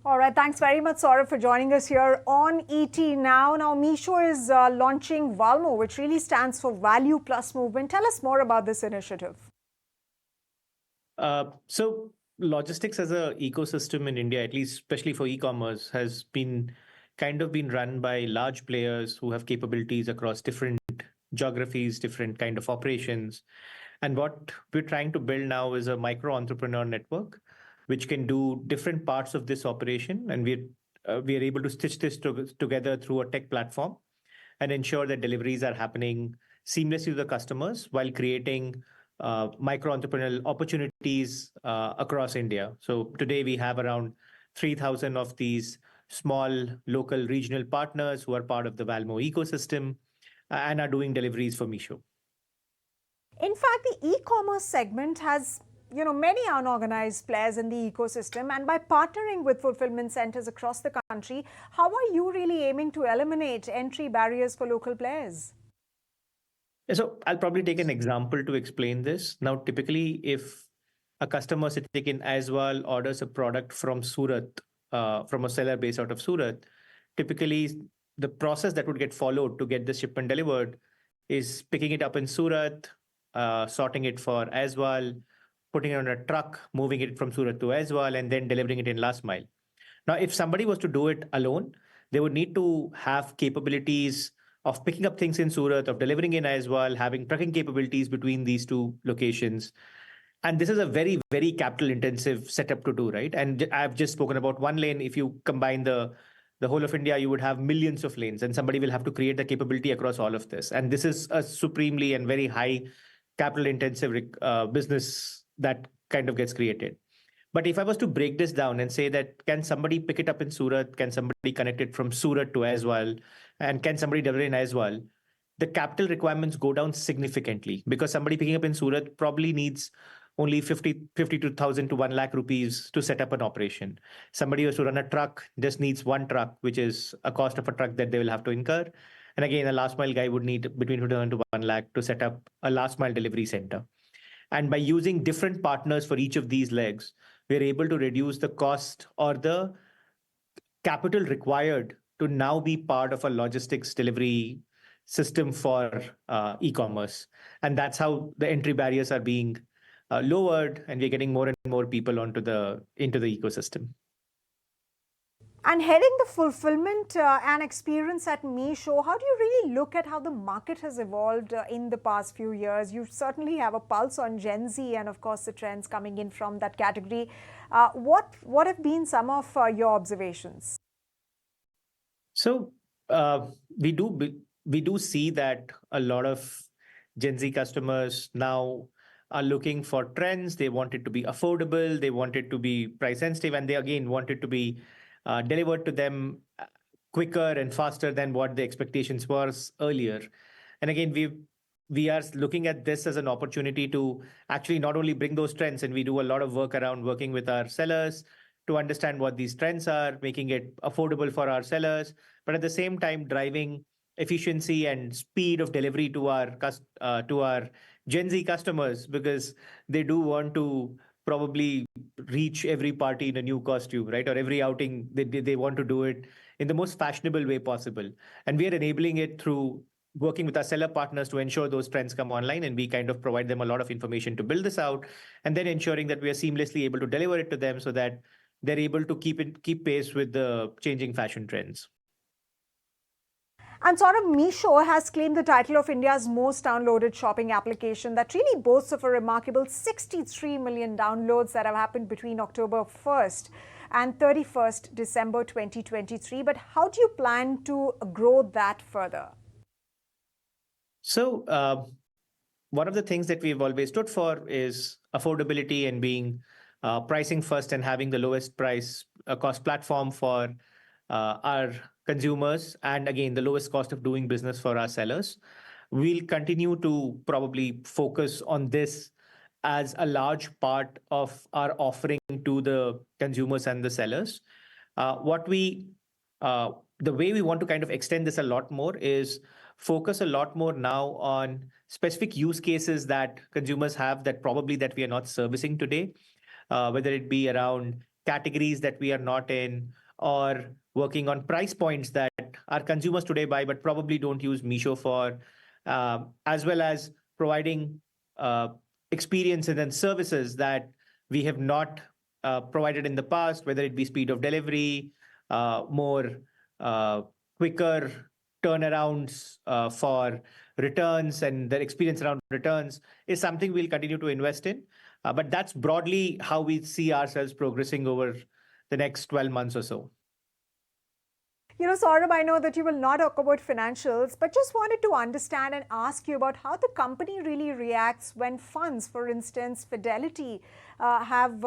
All right, thanks very much, Sourabh, for joining us here on ET Now. Now, Meesho is launching Valmo, which really stands for Value Plus Movement. Tell us more about this initiative. So logistics as an ecosystem in India, at least especially for e-commerce, has been run by large players who have capabilities across different geographies, different kind of operations. And what we're trying to build now is a micro entrepreneur network, which can do different parts of this operation. And we are able to stitch this together through a tech platform and ensure that deliveries are happening seamlessly to the customers while creating micro entrepreneurial opportunities across India. So today we have around 3,000 of these small local regional partners who are part of the Valmo ecosystem and are doing deliveries for Meesho. In fact, the e-commerce segment has many unorganized players in the ecosystem, and by partnering with fulfillment centers across the country, how are you really aiming to eliminate entry barriers for local players? So I'll probably take an example to explain this. Now, typically, if a customer sitting in Aizwal orders a product from Surat, from a seller based out of Surat, typically the process that would get followed to get the shipment delivered is picking it up in Surat, sorting it for Aizwal, putting it on a truck, moving it from Surat to Aizwal, and then delivering it in last mile. Now, if somebody was to do it alone, they would need to have capabilities of picking up things in Surat, of delivering in Aizwal, having trucking capabilities between these two locations. And this is a very, very capital intensive setup to do, right? And I've just spoken about one lane. If you combine the whole of India, you would have millions of lanes, and somebody will have to create the capability across all of this. And this is a supremely and very high capital intensive business that kind of gets created. But if I was to break this down and say that, can somebody pick it up in Surat? Can somebody connect it from Surat to Aizwal? And can somebody deliver in Aizwal? The capital requirements go down significantly because somebody picking up in Surat probably needs only 52,000 to 1 lakh rupees to set up an operation. Somebody who has to run a truck just needs one truck, which is a cost of a truck that they will have to incur. And again, a last mile guy would need between 50,000 to 1 lakh to set up a last mile delivery center. And by using different partners for each of these legs, we're able to reduce the cost or the capital required to now be part of a logistics delivery system for e-commerce. And that's how the entry barriers are being lowered, and we're getting more and more people into the ecosystem. And heading the fulfillment and experience at Meesho, how do you really look at how the market has evolved in the past few years? You certainly have a pulse on Gen Z and, of course, the trends coming in from that category. What have been some of your observations? So we do see that a lot of Gen Z customers now are looking for trends. They want it to be affordable. They want it to be price sensitive, and they again want it to be delivered to them quicker and faster than what the expectations was earlier. And again, we are looking at this as an opportunity to actually not only bring those trends, and we do a lot of work around working with our sellers to understand what these trends are, making it affordable for our sellers, but at the same time driving efficiency and speed of delivery to our Gen Z customers, because they do want to probably reach every party in a new costume, right? Or every outing, they want to do it in the most fashionable way possible. And we are enabling it through working with our seller partners to ensure those trends come online, and we kind of provide them a lot of information to build this out, and then ensuring that we are seamlessly able to deliver it to them so that they're able to keep pace with the changing fashion trends. And sort of Meesho has claimed the title of India's most downloaded shopping application that really boasts of a remarkable 63 million downloads that have happened between October 1st and 31st December 2023. But how do you plan to grow that further? So one of the things that we've always stood for is affordability and being pricing first and having the lowest price cost platform for our consumers, and again, the lowest cost of doing business for our sellers. We'll continue to probably focus on this as a large part of our offering to the consumers and the sellers. The way we want to kind of extend this a lot more is focus a lot more now on specific use cases that consumers have that we are not servicing today, whether it be around categories that we are not in, or working on price points that our consumers today buy but probably don't use Meesho for, as well as providing uh, experiences and services that we have not provided in the past, whether it be speed of delivery, more uh, quicker turnarounds for returns, and the experience around returns is something we'll continue to invest in. But that's broadly how we see ourselves progressing over the next 12 months or so. Saurabh, I know that you will not talk about financials, but just wanted to understand and ask you about how the company really reacts when funds, for instance, Fidelity, have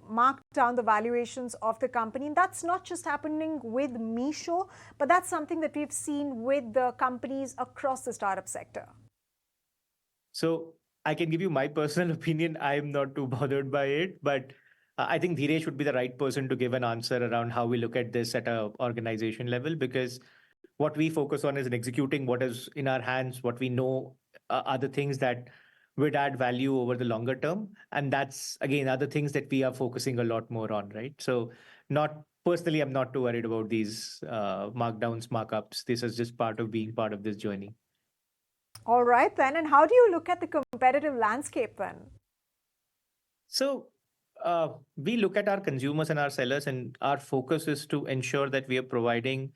marked down the valuations of the company. And that's not just happening with Meesho, but that's something that we've seen with the companies across the startup sector. So I can give you my personal opinion. I'm not too bothered by it, but I think Dheeresh would be the right person to give an answer around how we look at this at a organization level, because what we focus on is in executing what is in our hands, what we know are the things that would add value over the longer term. And that's, again, other things that we are focusing a lot more on, right? So not personally, I'm not too worried about these markdowns, markups. This is just part of being part of this journey. All right, then. And how do you look at the competitive landscape then? So we look at our consumers and our sellers, and our focus is to ensure that we are providing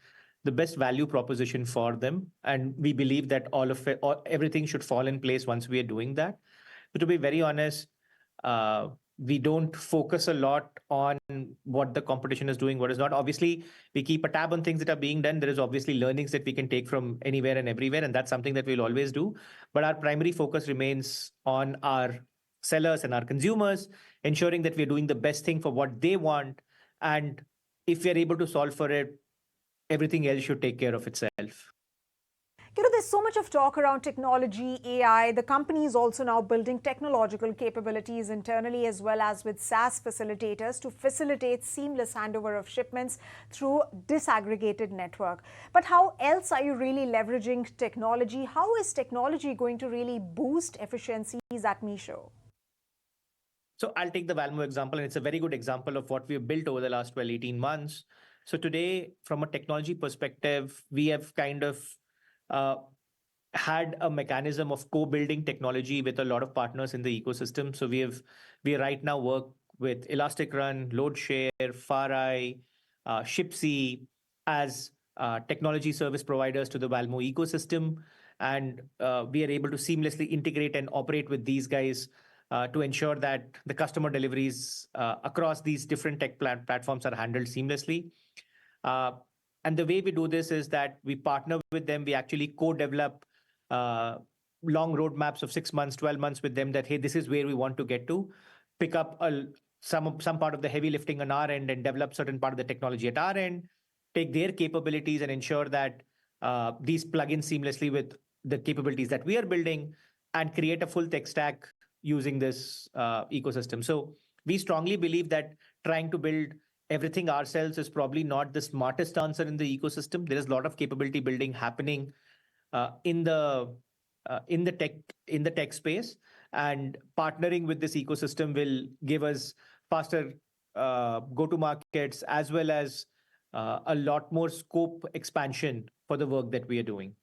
the best value proposition for them. And we believe that all of it, everything should fall in place once we are doing that. But to be very honest, we don't focus a lot on what the competition is doing, what is not. Obviously, we keep a tab on things that are being done. There is obviously learnings that we can take from anywhere and everywhere, and that's something that we'll always do. But our primary focus remains on our sellers and our consumers, ensuring that we're doing the best thing for what they want. And if we're able to solve for it, everything else should take care of itself. There's so much of talk around technology, AI. The company is also now building technological capabilities internally as well as with SaaS facilitators to facilitate seamless handover of shipments through disaggregated network. But how else are you really leveraging technology? How is technology going to really boost efficiencies at Meesho? So I'll take the Valmo example, and it's a very good example of what we've built over the last 12, 18 months. So today, from a technology perspective, we have kind of uh, had a mechanism of co-building technology with a lot of partners in the ecosystem. So we right now work with ElasticRun, LoadShare, FarEye, Shipsy as technology service providers to the Valmo ecosystem. And we are able to seamlessly integrate and operate with these guys to ensure that the customer deliveries across these different tech platforms are handled seamlessly. Uh, and the way we do this is that we partner with them. We actually co-develop uh, long roadmaps of 6 months, 12 months with them that, hey, this is where we want to get to, pick up some part of the heavy lifting on our end and develop certain part of the technology at our end, take their capabilities and ensure that these plug in seamlessly with the capabilities that we are building and create a full tech stack using this ecosystem. So we strongly believe that trying to build everything ourselves is probably not the smartest answer in the ecosystem. There is a lot of capability building happening uh, in the in the tech space, and partnering with this ecosystem will give us faster go to markets as well as a lot more scope expansion for the work that we are doing.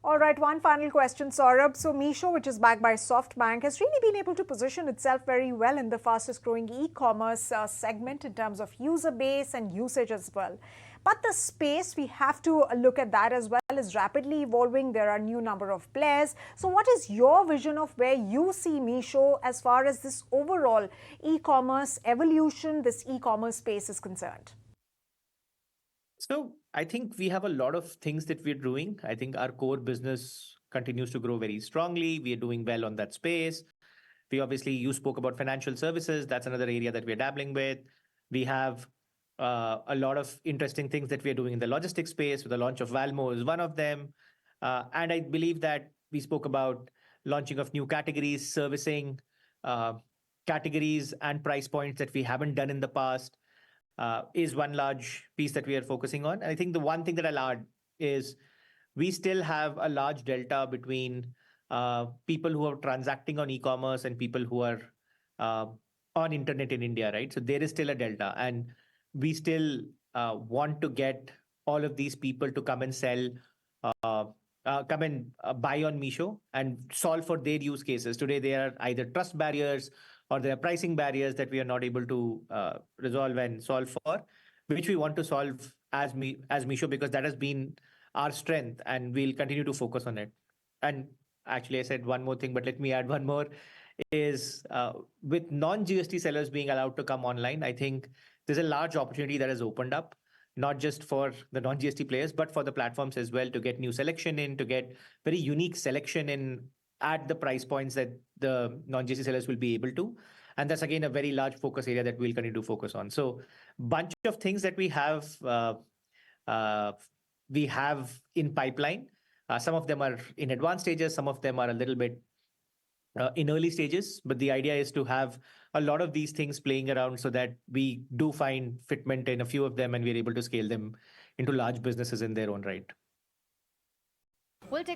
All right, one final question, Saurabh. So, Meesho, which is backed by SoftBank, has really been able to position itself very well in the fastest growing e commerce segment in terms of user base and usage as well. But the space, we have to look at that as well, is rapidly evolving. There are new number of players. So, what is your vision of where you see Meesho as far as this overall e commerce evolution, this e commerce space is concerned? So I think we have a lot of things that we're doing. I think our core business continues to grow very strongly. We are doing well on that space. You spoke about financial services. That's another area that we're dabbling with. We have a lot of interesting things that we're doing in the logistics space. The launch of Valmo is one of them. And I believe that we spoke about launching of new categories, servicing uh, categories and price points that we haven't done in the past is one large piece that we are focusing on. And I think the one thing that I'll add is we still have a large delta between people who are transacting on e-commerce and people who are uh, on internet in India, right? So there is still a delta, and we still want to get all of these people to come and sell, uh, come and buy on Meesho and solve for their use cases. Today, there are either trust barriers or there are pricing barriers that we are not able to resolve and solve for, which we want to solve as Meesho, because that has been our strength, and we'll continue to focus on it. And actually, I said one more thing, but let me add one more. Is with non-GST sellers being allowed to come online, I think there's a large opportunity that has opened up, not just for the non-GST players, but for the platforms as well, to get new selection in, to get very unique selection in at the price points that the non-GST sellers will be able to. And that's again a very large focus area that we'll continue to focus on. So bunch of things that uh, we have in pipeline. Some of them are in advanced stages, some of them are a little bit in early stages, but the idea is to have a lot of these things playing around so that we do find fitment in a few of them and we're able to scale them into large businesses in their own right. We'll take